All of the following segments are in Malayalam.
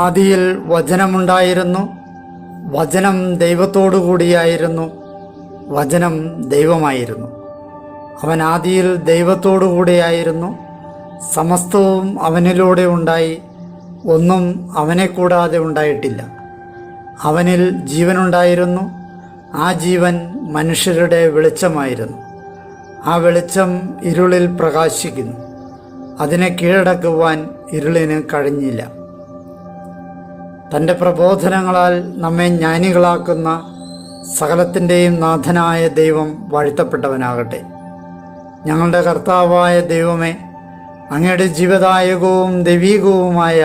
ആദിയിൽ വചനമുണ്ടായിരുന്നു, വചനം ദൈവത്തോടു കൂടിയായിരുന്നു, വചനം ദൈവമായിരുന്നു. അവൻ ആദിയിൽ ദൈവത്തോടു കൂടിയായിരുന്നു. സമസ്തവും അവനിലൂടെ ഉണ്ടായി, ഒന്നും അവനെ കൂടാതെ ഉണ്ടായിട്ടില്ല. അവനിൽ ജീവനുണ്ടായിരുന്നു, ആ ജീവൻ മനുഷ്യരുടെ വെളിച്ചമായിരുന്നു. ആ വെളിച്ചം ഇരുളിൽ പ്രകാശിക്കുന്നു, അതിനെ കീഴടക്കുവാൻ ഇരുളിന് കഴിഞ്ഞില്ല. തൻ്റെ പ്രബോധനങ്ങളാൽ നമ്മെ ജ്ഞാനികളാക്കുന്ന സകലത്തിൻ്റെയും നാഥനായ ദൈവം വാഴ്ത്തപ്പെട്ടവനാകട്ടെ. ഞങ്ങളുടെ കർത്താവായ ദൈവമേ, അങ്ങയുടെ ജീവദായകവും ദൈവീകവുമായ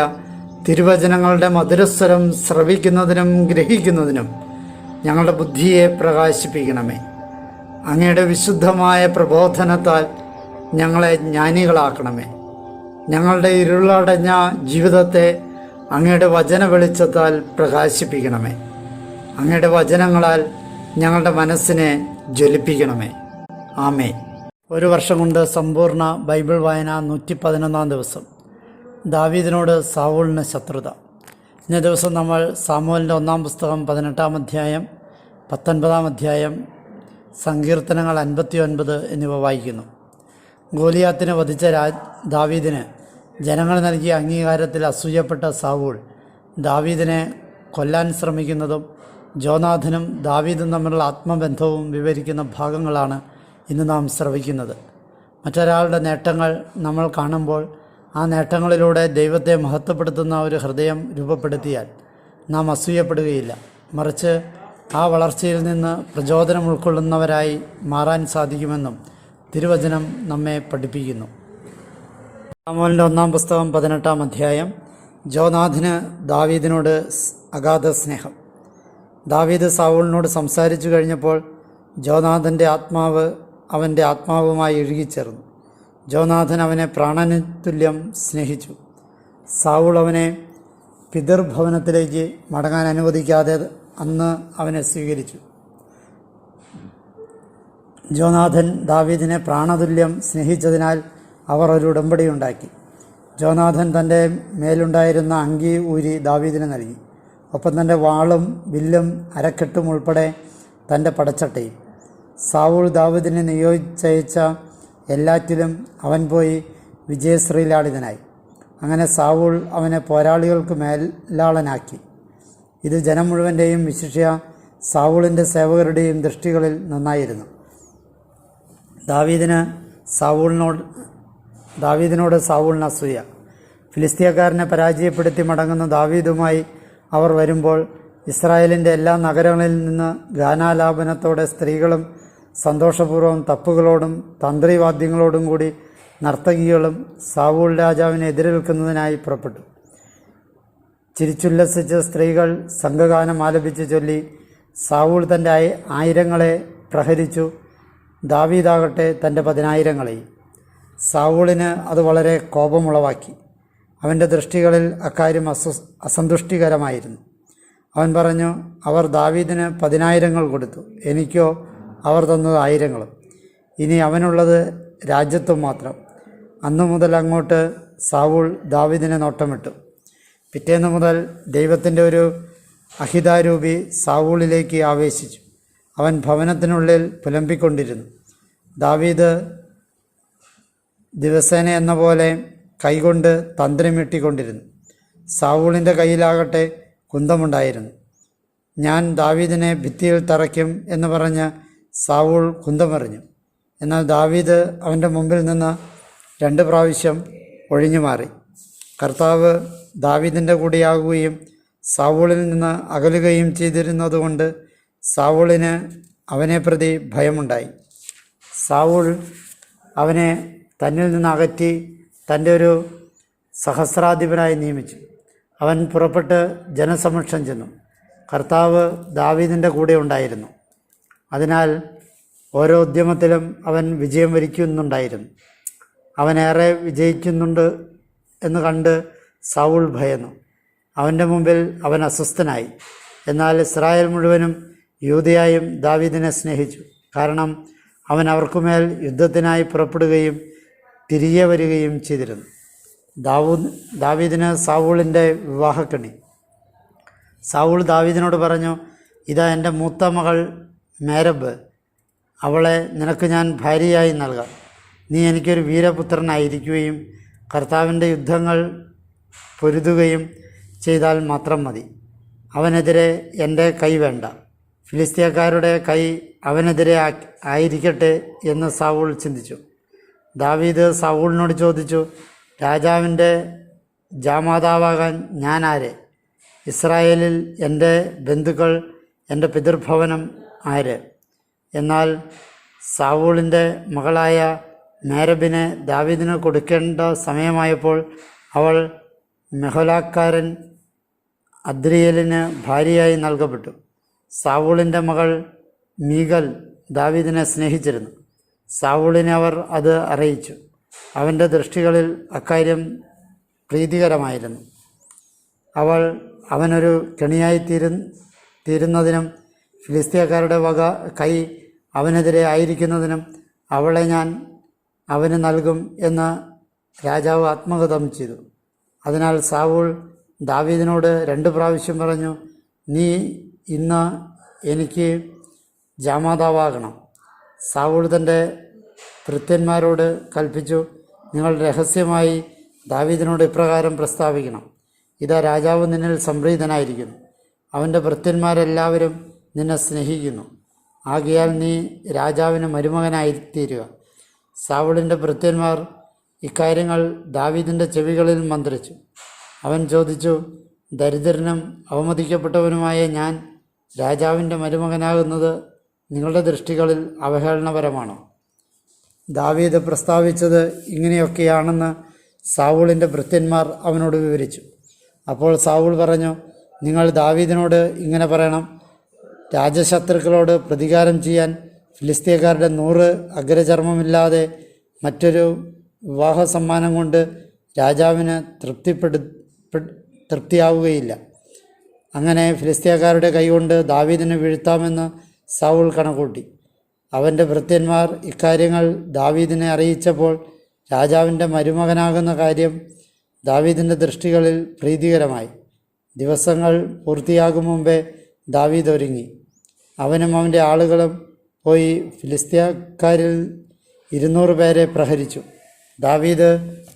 തിരുവചനങ്ങളുടെ മധുരസ്വരം ശ്രവിക്കുന്നതിനും ഗ്രഹിക്കുന്നതിനും ഞങ്ങളുടെ ബുദ്ധിയെ പ്രകാശിപ്പിക്കണമേ. അങ്ങയുടെ വിശുദ്ധമായ പ്രബോധനത്താൽ ഞങ്ങളെ ജ്ഞാനികളാക്കണമേ. ഞങ്ങളുടെ ഇരുളടഞ്ഞ ജീവിതത്തെ അങ്ങയുടെ വചന വെളിച്ചത്താൽ പ്രകാശിപ്പിക്കണമേ. അങ്ങയുടെ വചനങ്ങളാൽ ഞങ്ങളുടെ മനസ്സിനെ ജ്വലിപ്പിക്കണമേ. ആമേൻ. ഒരു വർഷം കൊണ്ട് സമ്പൂർണ്ണ ബൈബിൾ വായന 111 ദിവസം. ദാവീദിനോട് സാവൂളിന് ശത്രുത. ഇന്നേ ദിവസം നമ്മൾ സാമുവേലിൻ്റെ 1-ാം പുസ്തകം 18-ാം അധ്യായം, 19-ാം അധ്യായം, സങ്കീർത്തനങ്ങൾ 59 എന്നിവ വായിക്കുന്നു. ഗോലിയാത്തിനെ വധിച്ച ദാവീദിന് ജനങ്ങൾ നൽകിയ അംഗീകാരത്തിൽ അസൂയപ്പെട്ട സാവൂൾ ദാവീദിനെ കൊല്ലാൻ ശ്രമിക്കുന്നതും ജോനാഥനും ദാവീദും തമ്മിലുള്ള ആത്മബന്ധവും വിവരിക്കുന്ന ഭാഗങ്ങളാണ് ഇന്ന് നാം ശ്രവിക്കുന്നത്. മറ്റൊരാളുടെ നേട്ടങ്ങൾ നമ്മൾ കാണുമ്പോൾ ആ നേട്ടങ്ങളിലൂടെ ദൈവത്തെ മഹത്വപ്പെടുത്തുന്ന ഒരു ഹൃദയം രൂപപ്പെടുത്തിയാൽ നാം അസൂയപ്പെടുകയില്ല, മറിച്ച് ആ വളർച്ചയിൽ നിന്ന് പ്രചോദനം ഉൾക്കൊള്ളുന്നവരായി മാറാൻ സാധിക്കുമെന്നും തിരുവചനം നമ്മെ പഠിപ്പിക്കുന്നു. സാമുവേലിൻ്റെ 1-ാം പുസ്തകം 18-ാം അധ്യായം. ജോനാഥിന് ദാവീദിനോട് അഗാധ സ്നേഹം. ദാവീദ് സാവൂളിനോട് സംസാരിച്ചു കഴിഞ്ഞപ്പോൾ ജോനാഥൻ്റെ ആത്മാവ് അവൻ്റെ ആത്മാവുമായി ഇഴുകിച്ചേർന്നു. ജോനാഥൻ അവനെ പ്രാണനുതുല്യം സ്നേഹിച്ചു. സാവൂൾ അവനെ പിതൃഭവനത്തിലേക്ക് മടങ്ങാൻ അനുവദിക്കാതെ അന്ന് അവനെ സ്വീകരിച്ചു. ജോനാഥൻ ദാവീദിനെ പ്രാണതുല്യം സ്നേഹിച്ചതിനാൽ അവർ ഒരു ഉടമ്പടി ഉണ്ടാക്കി. ജോനാഥൻ തൻ്റെ മേലുണ്ടായിരുന്ന അങ്കി ഊരി ദാവീദിന് നൽകി. ഒപ്പം തൻ്റെ വാളും വില്ലും അരക്കെട്ടും ഉൾപ്പെടെ തൻ്റെ പടച്ചട്ടയും. സാവൂൾ ദാവീദിനെ നിയോഗിച്ചയച്ച എല്ലാറ്റിലും അവൻ പോയി വിജയശ്രീലാളിതനായി. അങ്ങനെ സാവൂൾ അവനെ പോരാളികൾക്ക് മേലാളനാക്കി. ഇത് ജനം മുഴുവൻ്റെയും വിശിഷ്യ സാവൂളിൻ്റെ സേവകരുടെയും ദൃഷ്ടികളിൽ നന്നായിരുന്നു. ദാവീദിനോട് സാവൂളിന് അസൂയ. ഫിലിസ്തീയക്കാരനെ പരാജയപ്പെടുത്തി മടങ്ങുന്ന ദാവീദുമായി അവർ വരുമ്പോൾ ഇസ്രായേലിൻ്റെ എല്ലാ നഗരങ്ങളിൽ നിന്ന് ഗാനാലാപനത്തോടെ സ്ത്രീകളും സന്തോഷപൂർവ്വം തപ്പുകളോടും തന്ത്രിവാദ്യങ്ങളോടും കൂടി നർത്തകികളും സാവൂൾ രാജാവിനെ എതിരേൽക്കുന്നതിനായി പുറപ്പെട്ടു. ചിരിച്ചുല്ലസിച്ച സ്ത്രീകൾ സംഘഗാനം ആലപിച്ച് ചൊല്ലി സാവൂൾ തൻ്റെ ആയിരങ്ങളെ പ്രഹരിച്ചു. ദാവീദാകട്ടെ തൻ്റെ 10,000-ങ്ങളെയും. സാവൂളിന് അത് വളരെ കോപമുളവാക്കി. അവൻ്റെ ദൃഷ്ടികളിൽ അക്കാര്യം അസന്തുഷ്ടികരമായിരുന്നു. അവൻ പറഞ്ഞു, അവർ ദാവീദിന് 10,000-ങ്ങൾ കൊടുത്തു, എനിക്കോ അവർ തന്നത് 1000-ങ്ങളും. ഇനി അവനുള്ളത് രാജ്യത്വം മാത്രം. അന്നു മുതൽ അങ്ങോട്ട് സാവൂൾ ദാവീദിനെ നോട്ടമിട്ടു. പിറ്റേന്ന് മുതൽ ദൈവത്തിൻ്റെ ഒരു അഹിതാരൂപി സാവൂളിലേക്ക് ആവേശിച്ചു. അവൻ ഭവനത്തിനുള്ളിൽ പുലമ്പിക്കൊണ്ടിരുന്നു. ദാവീദ് ദിവസേന എന്ന പോലെ കൈകൊണ്ട് തന്ത്രിമിട്ടിക്കൊണ്ടിരുന്നു. സാവൂളിൻ്റെ കയ്യിലാകട്ടെ കുന്തമുണ്ടായിരുന്നു. ഞാൻ ദാവീദിനെ ഭിത്തിയിൽ തറയ്ക്കും എന്ന് പറഞ്ഞ് സാവൂൾ കുന്തമെറിഞ്ഞു. എന്നാൽ ദാവീദ് അവൻ്റെ മുമ്പിൽ നിന്ന് 2 പ്രാവശ്യം ഒഴിഞ്ഞു മാറി. കർത്താവ് ദാവീദിൻ്റെ കൂടെയാകുകയും സാവൂളിൽ നിന്ന് അകലുകയും ചെയ്തിരുന്നതുകൊണ്ട് സാവൂളിന് അവനെ പ്രതി ഭയമുണ്ടായി. സാവൂൾ അവനെ തന്നിൽ നിന്ന് അകറ്റി തൻ്റെ ഒരു സഹസ്രാധിപനായി നിയമിച്ചു. അവൻ പുറപ്പെട്ട് ജനസമക്ഷം ചെന്നു. കർത്താവ് ദാവീദിൻ്റെ കൂടെ ഉണ്ടായിരുന്നു. അതിനാൽ ഓരോ ഉദ്യമത്തിലും അവൻ വിജയം വരിക്കുന്നുണ്ടായിരുന്നു. അവനേറെ വിജയിക്കുന്നുണ്ട് എന്ന് കണ്ട് സാവൂൾ ഭയന്നു. അവൻ്റെ മുമ്പിൽ അവൻ അസ്വസ്ഥനായി. എന്നാൽ ഇസ്രായേൽ മുഴുവനും യൂദയായും ദാവീദിനെ സ്നേഹിച്ചു. കാരണം അവൻ അവർക്കുമേൽ യുദ്ധത്തിനായി പുറപ്പെടുകയും തിരികെ വരികയും ചെയ്തിരുന്നു. ദാവീദിന് സാവൂളിൻ്റെ വിവാഹക്കണി. സാവൂൾ ദാവീദിനോട് പറഞ്ഞു, ഇതാ എൻ്റെ മൂത്ത മകൾ മേരബ്, അവളെ നിനക്ക് ഞാൻ ഭാര്യയായി നൽകാം. നീ എനിക്കൊരു വീരപുത്രനായിരിക്കുകയും കർത്താവിൻ്റെ യുദ്ധങ്ങൾ പൊരുതുകയും ചെയ്താൽ മാത്രം മതി. അവനെതിരെ എൻ്റെ കൈ വേണ്ട, ഫിലിസ്തീയക്കാരുടെ കൈ അവനെതിരെ ആയിരിക്കട്ടെ എന്ന് സാവൂൾ ചിന്തിച്ചു. ദാവീദ് സാവൂളിനോട് ചോദിച്ചു, രാജാവിൻ്റെ ജാമാതാവാകാൻ ഞാൻ ആര്? ഇസ്രായേലിൽ എൻ്റെ ബന്ധുക്കൾ, എൻ്റെ പിതൃഭവനം ആര്? എന്നാൽ സാവൂളിൻ്റെ മകളായ മേരബിനെ ദാവീദിന് കൊടുക്കേണ്ട സമയമായപ്പോൾ അവൾ മെഹോലാക്കാരൻ അദ്രിയേലിന് ഭാര്യയായി നൽകപ്പെട്ടു. സാവൂളിൻ്റെ മകൾ മീകൽ ദാവീദിനെ സ്നേഹിച്ചിരുന്നു. സാവൂളിനെ അവർ അത് അറിയിച്ചു. അവൻ്റെ ദൃഷ്ടികളിൽ അക്കാര്യം പ്രീതികരമായിരുന്നു. അവനൊരു കെണിയായി തീരുന്നതിനും ഫിലിസ്തീയക്കാരുടെ വക കൈ അവനെതിരെ ആയിരിക്കുന്നതിനും അവളെ ഞാൻ അവന് നൽകും എന്ന് രാജാവ് ആത്മഗതം ചെയ്തു. അതിനാൽ സാവൂൾ ദാവീദിനോട് 2 പ്രാവശ്യം പറഞ്ഞു, നീ ഇന്ന് എനിക്ക് ജാമാതാവാകണം. സാവൂൾ തൻ്റെ ഭൃത്യന്മാരോട് കൽപ്പിച്ചു, നിങ്ങൾ രഹസ്യമായി ദാവീദിനോട് ഇപ്രകാരം പ്രസ്താവിക്കണം, ഇതാ രാജാവ് നിന്നിൽ സംപ്രീതനായിരിക്കുന്നു, അവൻ്റെ ഭൃത്യന്മാരെല്ലാവരും നിന്നെ സ്നേഹിക്കുന്നു. ആകയാൽ നീ രാജാവിന് മരുമകനായിത്തീരുക. സാവൂളിൻ്റെ ഭൃത്യന്മാർ ഇക്കാര്യങ്ങൾ ദാവീദിൻ്റെ ചെവികളിൽ മന്ത്രിച്ചു. അവൻ ചോദിച്ചു, ദരിദ്രനും അവമതിക്കപ്പെട്ടവനുമായ ഞാൻ രാജാവിൻ്റെ മരുമകനാകുന്നത് നിങ്ങളുടെ ദൃഷ്ടികളിൽ അവഹേളനപരമാണോ? ദാവീദ് പ്രസ്താവിച്ചത് ഇങ്ങനെയൊക്കെയാണെന്ന് സാവൂളിൻ്റെ ഭൃത്യന്മാർ അവനോട് വിവരിച്ചു. അപ്പോൾ സാവൂൾ പറഞ്ഞു, നിങ്ങൾ ദാവീദിനോട് ഇങ്ങനെ പറയണം, രാജശത്രുക്കളോട് പ്രതികാരം ചെയ്യാൻ ഫിലിസ്തീയക്കാരുടെ 100 അഗ്രചർമ്മമില്ലാതെ മറ്റൊരു വിവാഹ സമ്മാനം കൊണ്ട് രാജാവിന് തൃപ്തിയാവുകയില്ല. അങ്ങനെ ഫിലിസ്തീയക്കാരുടെ കൈകൊണ്ട് ദാവീദിനെ വീഴ്ത്താമെന്ന് സാവൂൾ കണക്കൂട്ടി. അവൻ്റെ ഭൃത്യന്മാർ ഇക്കാര്യങ്ങൾ ദാവീദിനെ അറിയിച്ചപ്പോൾ രാജാവിൻ്റെ മരുമകനാകുന്ന കാര്യം ദാവീദിൻ്റെ ദൃഷ്ടികളിൽ പ്രീതികരമായി. ദിവസങ്ങൾ പൂർത്തിയാകും മുമ്പേ ദാവീദ് ഒരുങ്ങി. അവനും അവൻ്റെ ആളുകളും പോയി ഫിലിസ്തീയക്കാരിൽ 200 പേരെ പ്രഹരിച്ചു. ദാവീദ്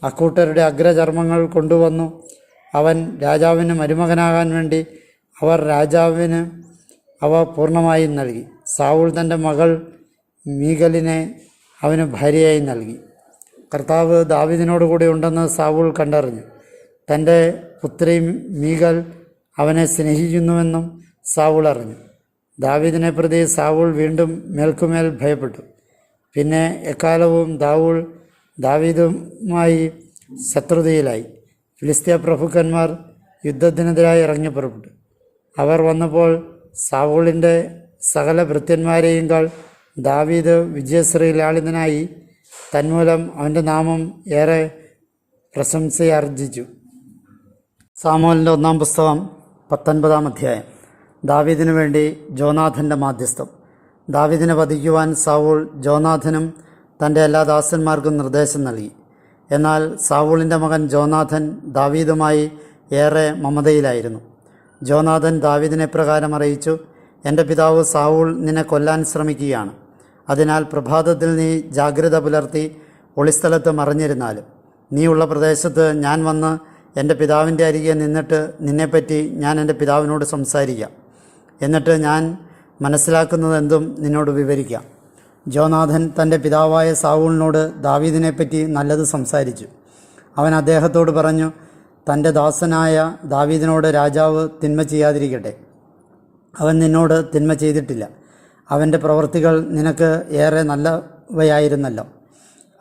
അക്കൂട്ടരുടെ അഗ്രചർമ്മങ്ങൾ കൊണ്ടുവന്നു. അവൻ രാജാവിന് മരുമകനാകാൻ വേണ്ടി അവർ രാജാവിന് അവ പൂർണ്ണമായും നൽകി. സാവൂൾ തൻ്റെ മകൾ മീകലിനെ അവന് ഭാര്യയായി നൽകി. കർത്താവ് ദാവീദിനോടുകൂടി ഉണ്ടെന്ന് സാവൂൾ കണ്ടറിഞ്ഞു. തൻ്റെ പുത്രി മീകൽ അവനെ സ്നേഹിക്കുന്നുവെന്നും സാവൂൾ അറിഞ്ഞു. ദാവീദിനെ പ്രതി സാവൂൾ വീണ്ടും മേൽക്കുമേൽ ഭയപ്പെട്ടു. പിന്നെ എക്കാലവും ദാവീദുമായി ശത്രുതയിലായി. ഫിലിസ്തീയ പ്രഭുക്കന്മാർ യുദ്ധത്തിനെതിരായി ഇറങ്ങി പുറപ്പെട്ടു. അവർ വന്നപ്പോൾ സാവൂളിൻ്റെ സകല ഭൃത്യന്മാരെയുംകാൾ ദാവീദ് വിജയശ്രീലാളിതനായി. തന്മൂലം അവൻ്റെ നാമം ഏറെ പ്രശംസയാർജിച്ചു. സാമുവേലിൻ്റെ 1-ാം പുസ്തകം 19-ാം അധ്യായം. ദാവീദിനു വേണ്ടി ജോനാഥൻ്റെ മാധ്യസ്ഥം. ദാവീദിനെ വധിക്കുവാൻ സാവൂൾ ജോനാഥനും തൻ്റെ എല്ലാ ദാസന്മാർക്കും നിർദ്ദേശം നൽകി. എന്നാൽ സാവൂളിൻ്റെ മകൻ ജോനാഥൻ ദാവീദുമായി ഏറെ മമതയിലായിരുന്നു. ജോനാഥൻ ദാവീദിനെ പ്രകാരം അറിയിച്ചു, എൻ്റെ പിതാവ് സാവൂൾ നിന്നെ കൊല്ലാൻ ശ്രമിക്കുകയാണ്. അതിനാൽ പ്രഭാതത്തിൽ നീ ജാഗ്രത പുലർത്തി ഒളിസ്ഥലത്ത് മറഞ്ഞിരുന്നാലും നീയുള്ള പ്രദേശത്ത് ഞാൻ വന്ന് എൻ്റെ പിതാവിൻ്റെ അരികെ നിന്നിട്ട് നിന്നെപ്പറ്റി ഞാൻ എൻ്റെ പിതാവിനോട് സംസാരിക്കാം. എന്നിട്ട് ഞാൻ മനസ്സിലാക്കുന്നതെന്തും നിന്നോട് വിവരിക്കാം. ജോനാഥൻ തൻ്റെ പിതാവായ സാവൂളിനോട് ദാവീദിനെപ്പറ്റി നല്ലത് സംസാരിച്ചു. അവൻ അദ്ദേഹത്തോട് പറഞ്ഞു, തൻ്റെ ദാസനായ ദാവീദിനോട് രാജാവ് തിന്മ ചെയ്യാതിരിക്കട്ടെ. അവൻ നിന്നോട് തിന്മ ചെയ്തിട്ടില്ല. അവൻ്റെ പ്രവൃത്തികൾ നിനക്ക് ഏറെ നല്ലവയായിരുന്നല്ലോ.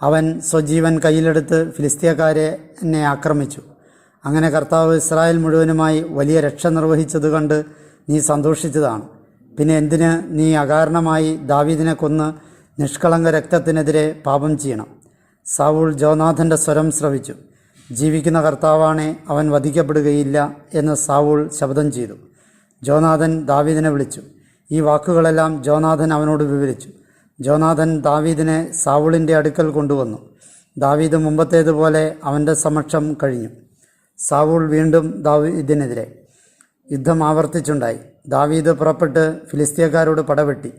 അവൻ സ്വജീവൻ കയ്യിലെടുത്ത് ഫിലിസ്തീയക്കാരെ എന്നെ ആക്രമിച്ചു. അങ്ങനെ കർത്താവ് ഇസ്രായേൽ മുഴുവനുമായി വലിയ രക്ഷ നിർവഹിച്ചത് കണ്ട് നീ സന്തോഷിച്ചതാണ്. പിന്നെ എന്തിന് നീ അകാരണമായി ദാവീദിനെ കൊന്ന് നിഷ്കളങ്ക രക്തത്തിനെതിരെ പാപം ചെയ്യണം? സാവൂൾ ജോനാഥൻ്റെ സ്വരം ശ്രവിച്ചു. ജീവിക്കുന്ന കർത്താവാണെ അവൻ വധിക്കപ്പെടുകയില്ല എന്ന് സാവൂൾ ശപഥം ചെയ്തു. ജോനാഥൻ ദാവീദിനെ വിളിച്ചു. ഈ വാക്കുകളെല്ലാം ജോനാഥൻ അവനോട് വിവരിച്ചു. ജോനാഥൻ ദാവീദിനെ സാവൂളിൻ്റെ അടുക്കൽ കൊണ്ടുവന്നു. ദാവീദ് മുമ്പത്തേതുപോലെ അവൻ്റെ സമക്ഷം കഴിഞ്ഞു. സാവൂൾ വീണ്ടും ദാവീദിനെതിരെ യുദ്ധം ആവർത്തിച്ചുണ്ടായി. ദാവീദ് പുറപ്പെട്ട് ഫിലിസ്തീയക്കാരോട് പടവെട്ടി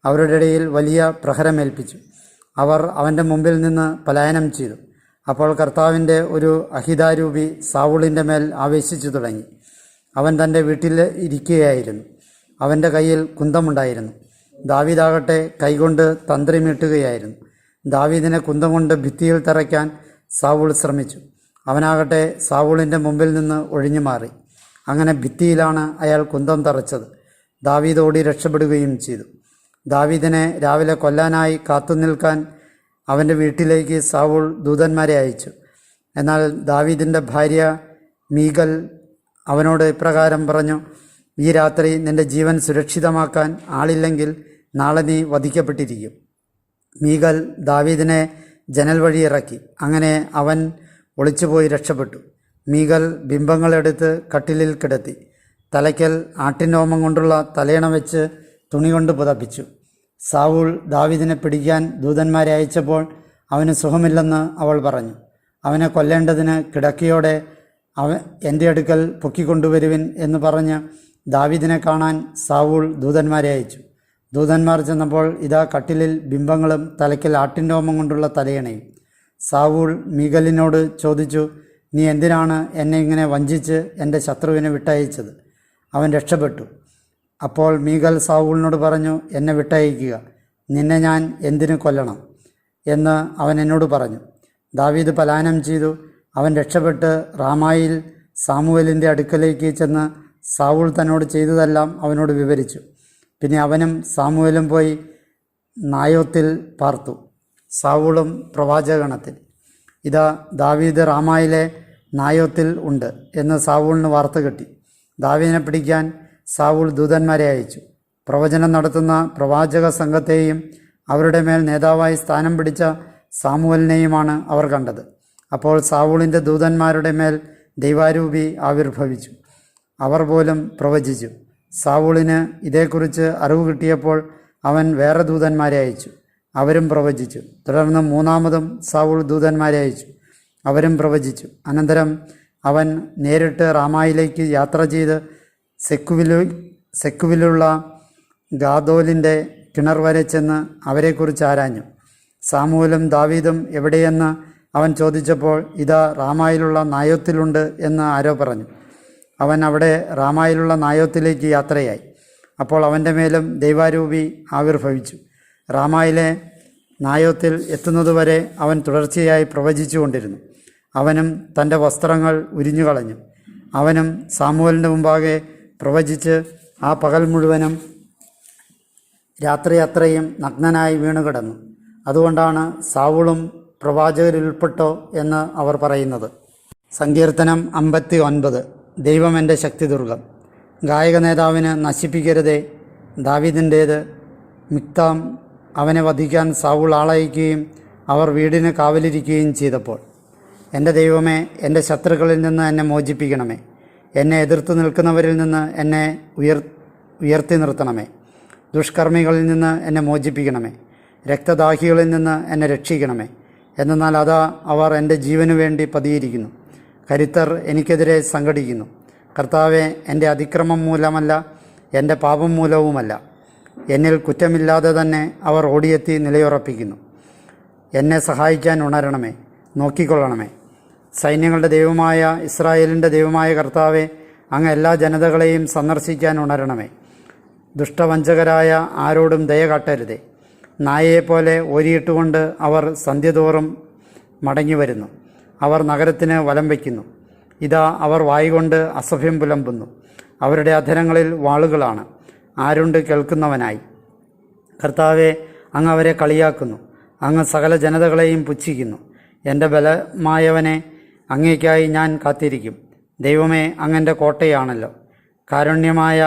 അവരുടെ ഇടയിൽ വലിയ പ്രഹരമേൽപ്പിച്ചു. അവർ അവൻ്റെ മുമ്പിൽ നിന്ന് പലായനം ചെയ്തു. അപ്പോൾ കർത്താവിൻ്റെ ഒരു അഹിതാരൂപി സാവൂളിൻ്റെ മേൽ ആവേശിച്ചു തുടങ്ങി. അവൻ തൻ്റെ വീട്ടിൽ ഇരിക്കുകയായിരുന്നു. അവൻ്റെ കയ്യിൽ കുന്തമുണ്ടായിരുന്നു. ദാവീദാകട്ടെ കൈകൊണ്ട് തന്ത്രി മീട്ടുകയായിരുന്നു. ദാവീദിനെ കുന്തം കൊണ്ട് ഭിത്തിയിൽ തറയ്ക്കാൻ സാവൂൾ ശ്രമിച്ചു. അവനാകട്ടെ സാവൂളിൻ്റെ മുമ്പിൽ നിന്ന് ഒഴിഞ്ഞു മാറി. അങ്ങനെ ഭിത്തിയിലാണ് അയാൾ കുന്തം തറച്ചത്. ദാവീദ് ഓടി രക്ഷപ്പെടുകയും ചെയ്തു. ദാവീദിനെ രാവിലെ കൊല്ലാനായി കാത്തുനിൽക്കാൻ അവൻ്റെ വീട്ടിലേക്ക് സാവൂൾ ദൂതന്മാരെ അയച്ചു. എന്നാൽ ദാവീദിൻ്റെ ഭാര്യ മീകൽ അവനോട് ഇപ്രകാരം പറഞ്ഞു: ഈ രാത്രി നിൻ്റെ ജീവൻ സുരക്ഷിതമാക്കാൻ ആളില്ലെങ്കിൽ നാളെ നീ വധിക്കപ്പെട്ടിരിക്കും. മീകൽ ദാവീദിനെ ജനൽ വഴി ഇറക്കി. അങ്ങനെ അവൻ ഒളിച്ചുപോയി രക്ഷപ്പെട്ടു. മീകൽ ബിംബങ്ങളെടുത്ത് കട്ടിലിൽ കിടത്തി. തലയ്ക്കൽ ആട്ടിൻരോമം കൊണ്ടുള്ള തലയണ വെച്ച് തുണി കൊണ്ട് പുതപ്പിച്ചു. സാവൂൾ ദാവീദിനെ പിടിക്കാൻ ദൂതന്മാരെ അയച്ചപ്പോൾ അവന് സുഖമില്ലെന്ന് അവൾ പറഞ്ഞു. അവനെ കൊല്ലേണ്ടതിന് കിടക്കയോടെ എൻ്റെ അടുക്കൽ പൊക്കിക്കൊണ്ടുവരുവിൻ എന്ന് പറഞ്ഞ് ദാവീദിനെ കാണാൻ സാവൂൾ ദൂതന്മാരെ അയച്ചു. ദൂതന്മാർ ചെന്നപ്പോൾ ഇതാ കട്ടിലിൽ ബിംബങ്ങളും തലയ്ക്കൽ ആട്ടിൻരോമം കൊണ്ടുള്ള തലയണയും. സാവൂൾ മീകലിനോട് ചോദിച്ചു: നീ എന്തിനാണ് എന്നെ ഇങ്ങനെ വഞ്ചിച്ച് എൻ്റെ ശത്രുവിനെ വിട്ടയച്ചത്? അവൻ രക്ഷപ്പെട്ടു. അപ്പോൾ മീകൽ സാവൂളിനോട് പറഞ്ഞു: എന്നെ വിട്ടയക്കുക, നിന്നെ ഞാൻ എന്തിനു കൊല്ലണം എന്ന് അവൻ എന്നോട് പറഞ്ഞു. ദാവീദ് പലായനം ചെയ്തു. അവൻ രക്ഷപ്പെട്ട് റാമായിൽ സാമുവേലിൻ്റെ അടുക്കലേക്ക് ചെന്ന് സാവൂൾ തന്നോട് ചെയ്തതെല്ലാം അവനോട് വിവരിച്ചു. പിന്നെ അവനും സാമുവേലും പോയി നായോത്തിൽ പാർത്തു. സാവൂളും പ്രവാചകഗണത്തിൽ. ഇതാ ദാവീദ് റാമായിലെ നായോത്തിൽ ഉണ്ട് എന്ന് സാവൂളിന് വാർത്ത കിട്ടി. ദാവീദിനെ പിടിക്കാൻ സാവൂൾ ദൂതന്മാരെ അയച്ചു. പ്രവചനം നടത്തുന്ന പ്രവാചക സംഘത്തെയും അവരുടെ മേൽ നേതാവായി സ്ഥാനം പിടിച്ച സാമുവേലിനെയുമാണ് അവർ കണ്ടത്. അപ്പോൾ സാവൂളിൻ്റെ ദൂതന്മാരുടെ മേൽ ദൈവാരൂപി ആവിർഭവിച്ചു. അവർ പോലും പ്രവചിച്ചു. സാവൂളിന് ഇതേക്കുറിച്ച് അറിവ് കിട്ടിയപ്പോൾ അവൻ വേറെ ദൂതന്മാരെ അയച്ചു. അവരും പ്രവചിച്ചു. തുടർന്ന് മൂന്നാമതും സാവൂൾ ദൂതന്മാരെ അയച്ചു. അവരും പ്രവചിച്ചു. അനന്തരം അവൻ നേരിട്ട് റാമായിലേക്ക് യാത്ര ചെയ്ത് സെക്കുവിലുള്ള ഗാദോലിൻ്റെ കിണർ വരെ ചെന്ന് അവരെക്കുറിച്ച് ആരാഞ്ഞു. സാമുവേലും ദാവീദും എവിടെയെന്ന് അവൻ ചോദിച്ചപ്പോൾ ഇതാ റാമായിലുള്ള നായോത്തിലുണ്ട് എന്ന് ആരോ പറഞ്ഞു. അവൻ അവിടെ റാമായിലുള്ള നായോത്തിലേക്ക് യാത്രയായി. അപ്പോൾ അവൻ്റെ മേലും ദൈവാരൂപി ആവിർഭവിച്ചു. റാമായിലെ നായോത്തിൽ എത്തുന്നതുവരെ അവൻ തുടർച്ചയായി പ്രവചിച്ചു കൊണ്ടിരുന്നു. അവനും തൻ്റെ വസ്ത്രങ്ങൾ ഉരിഞ്ഞുകളഞ്ഞു. അവനും സാമുവേലിൻ്റെ മുമ്പാകെ പ്രവചിച്ച് ആ പകൽ മുഴുവനും രാത്രി അത്രയും നഗ്നനായി വീണുകിടന്നു. അതുകൊണ്ടാണ് സാവൂളും പ്രവാചകരിൽപ്പെട്ടോ എന്ന് അവർ പറയുന്നത്. സങ്കീർത്തനം 59. ദൈവം എൻ്റെ ശക്തിദുർഗം. ഗായക നേതാവിന് നശിപ്പിക്കരുതേ, ദാവീദിൻ്റേത്. മിക്താം അവനെ വധിക്കാൻ സാവൂൾ ആളയക്കുകയും അവർ വീടിന് കാവലിരിക്കുകയും ചെയ്തപ്പോൾ, എൻ്റെ ദൈവമേ, എൻ്റെ ശത്രുക്കളിൽ നിന്ന് എന്നെ മോചിപ്പിക്കണമേ. എന്നെ എതിർത്ത് നിൽക്കുന്നവരിൽ നിന്ന് എന്നെ ഉയർത്തി നിർത്തണമേ. ദുഷ്കർമ്മികളിൽ നിന്ന് എന്നെ മോചിപ്പിക്കണമേ. രക്തദാഹികളിൽ നിന്ന് എന്നെ രക്ഷിക്കണമേ. എന്നാൽ അതാ അവർ എൻ്റെ ജീവനു വേണ്ടി പതിയിരിക്കുന്നു. കരുത്തർ എനിക്കെതിരെ സംഘടിക്കുന്നു. കർത്താവെ, എൻ്റെ അതിക്രമം മൂലമല്ല, എൻ്റെ പാപം മൂലവുമല്ല. എന്നിൽ കുറ്റമില്ലാതെ തന്നെ അവർ ഓടിയെത്തി നിലയുറപ്പിക്കുന്നു. എന്നെ സഹായിക്കാൻ ഉണരണമേ, നോക്കിക്കൊള്ളണമേ. സൈന്യങ്ങളുടെ ദൈവമായ ഇസ്രായേലിൻ്റെ ദൈവമായ കർത്താവെ, അങ്ങ് എല്ലാ ജനതകളെയും സന്ദർശിക്കാൻ ഉണരണമേ. ദുഷ്ടവഞ്ചകരായ ആരോടും ദയ കാട്ടരുതേ. നായയെപ്പോലെ ഓരിയിട്ടുകൊണ്ട് അവർ സന്ധ്യതോറും മടങ്ങി വരുന്നു. അവർ നഗരത്തിന് വലം വയ്ക്കുന്നു. ഇതാ അവർ വായുകൊണ്ട് അസഭ്യം പുലമ്പുന്നു. അവരുടെ അധരങ്ങളിൽ വാളുകളാണ്. ആരുണ്ട് കേൾക്കുന്നവനായി? കർത്താവെ, അങ്ങ് അവരെ കളിയാക്കുന്നു. അങ്ങ് സകല ജനതകളെയും പുച്ഛിക്കുന്നു. എൻ്റെ ബലമായവനെ, അങ്ങേക്കായി ഞാൻ കാത്തിരിക്കും. ദൈവമേ, അങ്ങൻ്റെ കോട്ടയാണല്ലോ. കാരുണ്യമായ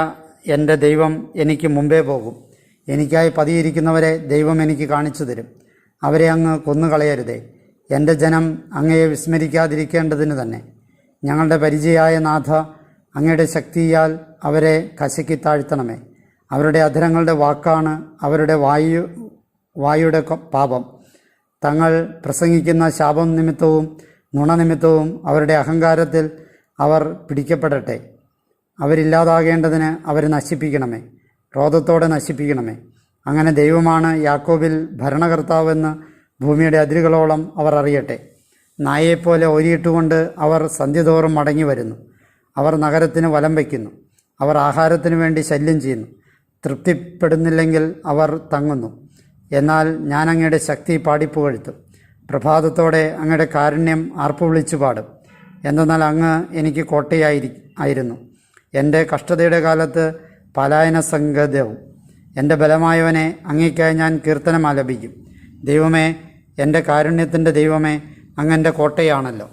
എൻ്റെ ദൈവം എനിക്ക് മുമ്പേ പോകും. എനിക്കായി പതിയിരിക്കുന്നവരെ ദൈവം എനിക്ക് കാണിച്ചു തരും. അവരെ അങ്ങ് കൊന്നുകളയരുതേ. എൻ്റെ ജനം അങ്ങയെ വിസ്മരിക്കാതിരിക്കേണ്ടതിന് തന്നെ. ഞങ്ങളുടെ പരിചയായ നാഥ, അങ്ങയുടെ ശക്തിയാൽ അവരെ കശക്കി താഴ്ത്തണമേ. അവരുടെ അധരങ്ങളുടെ വാക്കാണ് അവരുടെ വായുടെ പാപം. തങ്ങൾ പ്രസംഗിക്കുന്ന ശാപം നിമിത്തവും നുണനിമിത്തവും അവരുടെ അഹങ്കാരത്തിൽ അവർ പിടിക്കപ്പെടട്ടെ. അവരില്ലാതാകേണ്ടതിന് അവരെ നശിപ്പിക്കണമേ, ക്രോധത്തോടെ നശിപ്പിക്കണമേ. അങ്ങനെ ദൈവമാണ് യാക്കോബിൽ ഭരണകർത്താവെന്ന് ഭൂമിയുടെ അതിരുകളോളം അവർ അറിയട്ടെ. നായയെപ്പോലെ ഓരിയിട്ടുകൊണ്ട് അവർ സന്ധ്യതോറും മടങ്ങി വരുന്നു. അവർ നഗരത്തിന് വലം വയ്ക്കുന്നു. അവർ ആഹാരത്തിനു വേണ്ടി ശല്യം ചെയ്യുന്നു. തൃപ്തിപ്പെടുന്നില്ലെങ്കിൽ അവർ തങ്ങുന്നു. എന്നാൽ ഞാൻ അങ്ങയുടെ ശക്തി പാടിപ്പുകഴ്ത്തും. പ്രഭാതത്തോടെ അങ്ങയുടെ കാരുണ്യം ആർപ്പു വിളിച്ചു പാടും. എന്തെന്നാൽ അങ്ങ് എനിക്ക് കോട്ടയായിരുന്നു. എൻ്റെ കഷ്ടതയുടെ കാലത്ത് പലായന സങ്കേതവും. എൻ്റെ ബലമായവനെ, അങ്ങേയ്ക്കായി ഞാൻ കീർത്തനം ആലപിക്കും. ദൈവമേ, എൻ്റെ കാരുണ്യത്തിൻ്റെ ദൈവമേ, അങ്ങ് എൻ്റെ കോട്ടയാണല്ലോ.